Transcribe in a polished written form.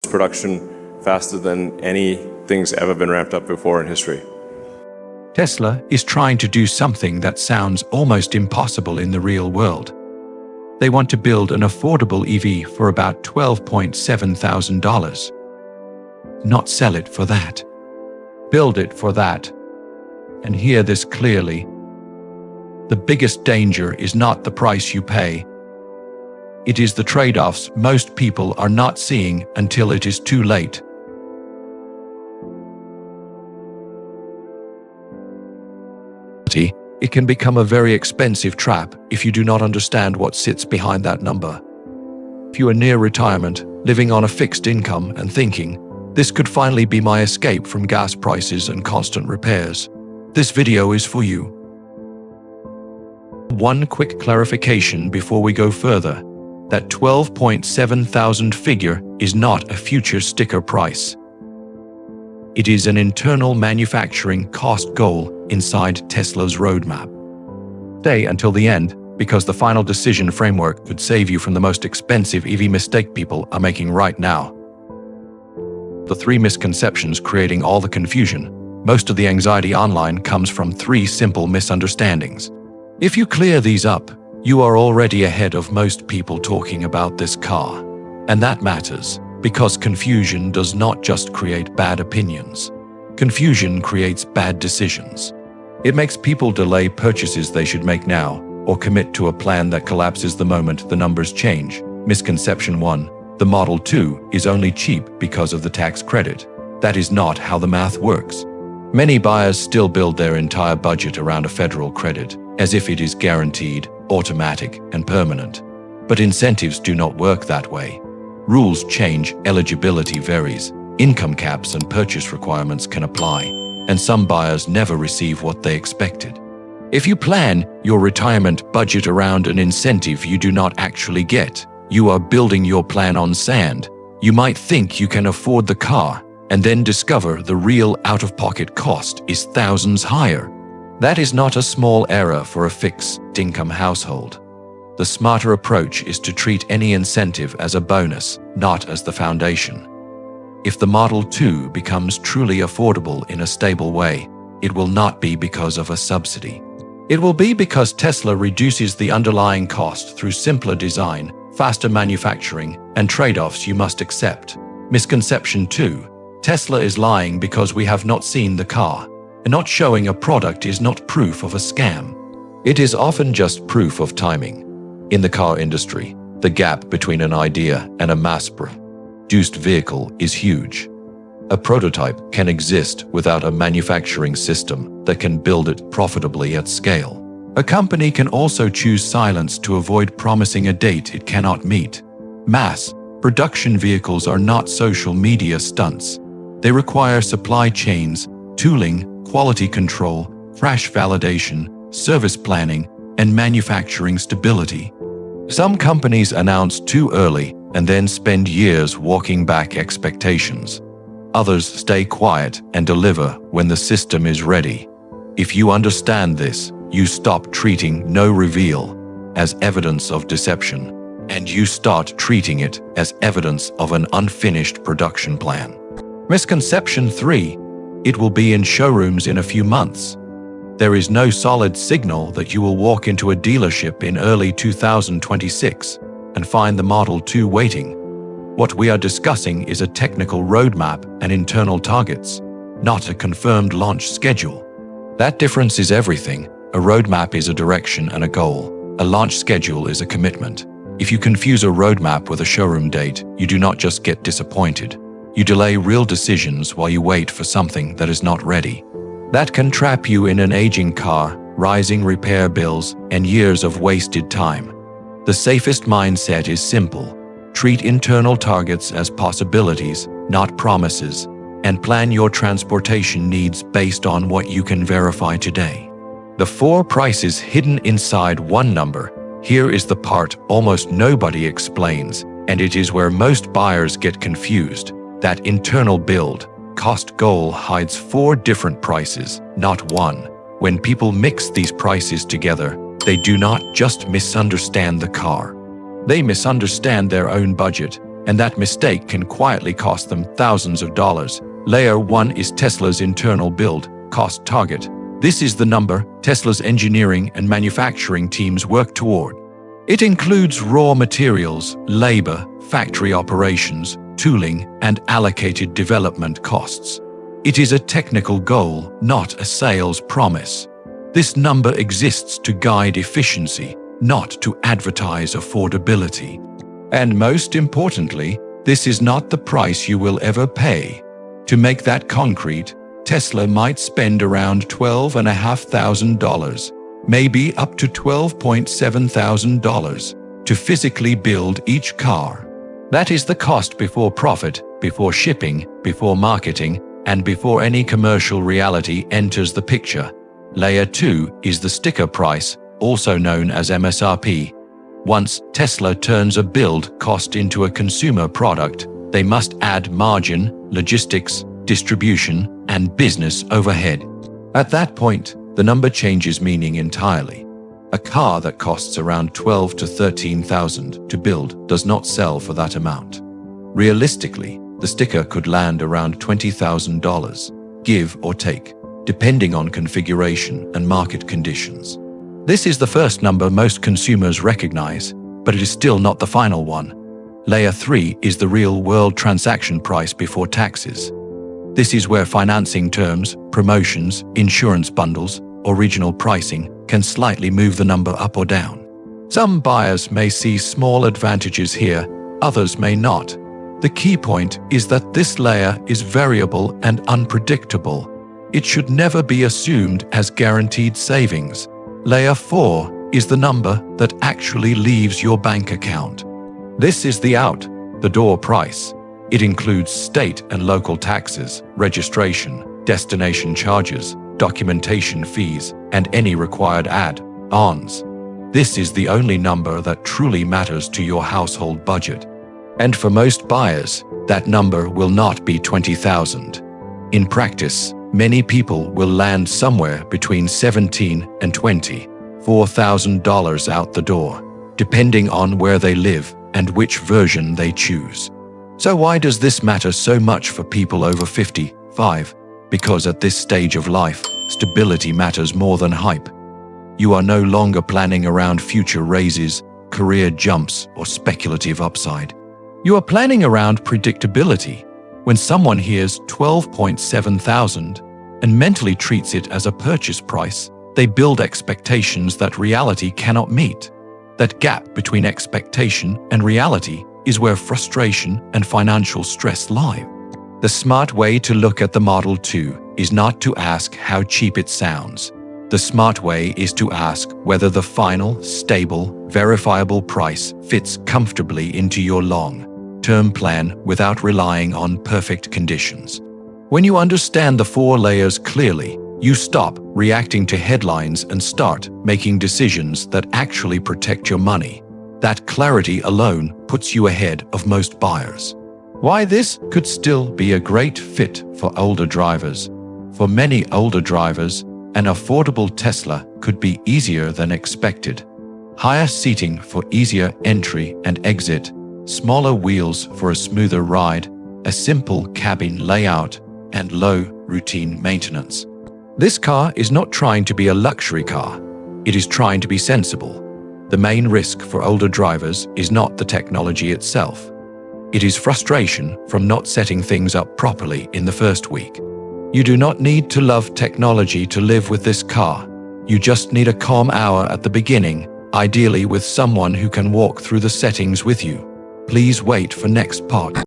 production faster than anything's ever been ramped up before in history. Tesla is trying to do something that sounds almost impossible in the real world. They want to build an affordable EV for about $12,700. Not sell it for that. Build it for that. And hear this clearly. The biggest danger is not the price you pay. It is the trade-offs most people are not seeing until it is too late. It can become a very expensive trap if you do not understand what sits behind that number. If you are near retirement, living on a fixed income and thinking, this could finally be my escape from gas prices and constant repairs, this video is for you. One quick clarification before we go further. That 12,700 figure is not a future sticker price. It is an internal manufacturing cost goal inside Tesla's roadmap. Stay until the end, because the final decision framework could save you from the most expensive EV mistake people are making right now. The 3 misconceptions creating all the confusion. Most of the anxiety online comes from 3 simple misunderstandings. If you clear these up, you are already ahead of most people talking about this car. And that matters, because confusion does not just create bad opinions. Confusion creates bad decisions. It makes people delay purchases they should make now, or commit to a plan that collapses the moment the numbers change. Misconception 1. The Model 2 is only cheap because of the tax credit. That is not how the math works. Many buyers still build their entire budget around a federal credit, as if it is guaranteed, automatic, and permanent. But incentives do not work that way. Rules change, eligibility varies, income caps and purchase requirements can apply, and some buyers never receive what they expected. If you plan your retirement budget around an incentive you do not actually get, you are building your plan on sand. You might think you can afford the car, and then discover the real out-of-pocket cost is thousands higher. That is not a small error for a fixed-income household. The smarter approach is to treat any incentive as a bonus, not as the foundation. If the Model 2 becomes truly affordable in a stable way, it will not be because of a subsidy. It will be because Tesla reduces the underlying cost through simpler design, faster manufacturing, and trade-offs you must accept. Misconception 2. Tesla is lying because we have not seen the car. And not showing a product is not proof of a scam. It is often just proof of timing. In the car industry, the gap between an idea and a mass-produced vehicle is huge. A prototype can exist without a manufacturing system that can build it profitably at scale. A company can also choose silence to avoid promising a date it cannot meet. Mass production vehicles are not social media stunts. They require supply chains, tooling, quality control, crash validation, service planning, and manufacturing stability. Some companies announce too early and then spend years walking back expectations. Others stay quiet and deliver when the system is ready. If you understand this, you stop treating no reveal as evidence of deception, and you start treating it as evidence of an unfinished production plan. Misconception 3. It will be in showrooms in a few months. There is no solid signal that you will walk into a dealership in early 2026 and find the Model 2 waiting. What we are discussing is a technical roadmap and internal targets, not a confirmed launch schedule. That difference is everything. A roadmap is a direction and a goal. A launch schedule is a commitment. If you confuse a roadmap with a showroom date, you do not just get disappointed. You delay real decisions while you wait for something that is not ready. That can trap you in an aging car, rising repair bills, and years of wasted time. The safest mindset is simple. Treat internal targets as possibilities, not promises, and plan your transportation needs based on what you can verify today. The 4 prices hidden inside one number. Here is the part almost nobody explains, and it is where most buyers get confused. That internal build cost goal hides 4 different prices, not one. When people mix these prices together, they do not just misunderstand the car. They misunderstand their own budget and that mistake can quietly cost them thousands of dollars. Layer 1 is Tesla's internal build cost target. This is the number Tesla's engineering and manufacturing teams work toward. It includes raw materials, labor, factory operations, tooling, and allocated development costs. It is a technical goal, not a sales promise. This number exists to guide efficiency, not to advertise affordability. And most importantly, this is not the price you will ever pay. To make that concrete, Tesla might spend around $12,500, maybe up to $12,700, to physically build each car. That is the cost before profit, before shipping, before marketing, and before any commercial reality enters the picture. Layer 2 is the sticker price, also known as MSRP. Once Tesla turns a build cost into a consumer product, they must add margin, logistics, distribution, and business overhead. At that point, the number changes meaning entirely. A car that costs around $12,000 to $13,000 to build does not sell for that amount. Realistically, the sticker could land around $20,000, give or take, depending on configuration and market conditions. This is the first number most consumers recognize, but it is still not the final one. Layer 3 is the real-world transaction price before taxes. This is where financing terms, promotions, insurance bundles, or regional pricing can slightly move the number up or down. Some buyers may see small advantages here, others may not. The key point is that this layer is variable and unpredictable. It should never be assumed as guaranteed savings. Layer 4 is the number that actually leaves your bank account. This is the out-the-door price. It includes state and local taxes, registration, destination charges, documentation fees, and any required add-ons. This is the only number that truly matters to your household budget. And for most buyers, that number will not be $20,000. In practice, many people will land somewhere between $17,000 and $24,000 out the door, depending on where they live and which version they choose. So why does this matter so much for people over 55? Because at this stage of life, stability matters more than hype. You are no longer planning around future raises, career jumps, or speculative upside. You are planning around predictability. When someone hears $12,700 and mentally treats it as a purchase price, they build expectations that reality cannot meet. That gap between expectation and reality is where frustration and financial stress lie. The smart way to look at the Model 2 is not to ask how cheap it sounds. The smart way is to ask whether the final, stable, verifiable price fits comfortably into your long-term plan without relying on perfect conditions. When you understand the 4 layers clearly, you stop reacting to headlines and start making decisions that actually protect your money. That clarity alone puts you ahead of most buyers. Why this could still be a great fit for older drivers. For many older drivers, an affordable Tesla could be easier than expected. Higher seating for easier entry and exit, smaller wheels for a smoother ride, a simple cabin layout, and low routine maintenance. This car is not trying to be a luxury car. It is trying to be sensible. The main risk for older drivers is not the technology itself. It is frustration from not setting things up properly in the first week. You do not need to love technology to live with this car. You just need a calm hour at the beginning, ideally with someone who can walk through the settings with you. Please wait for next part.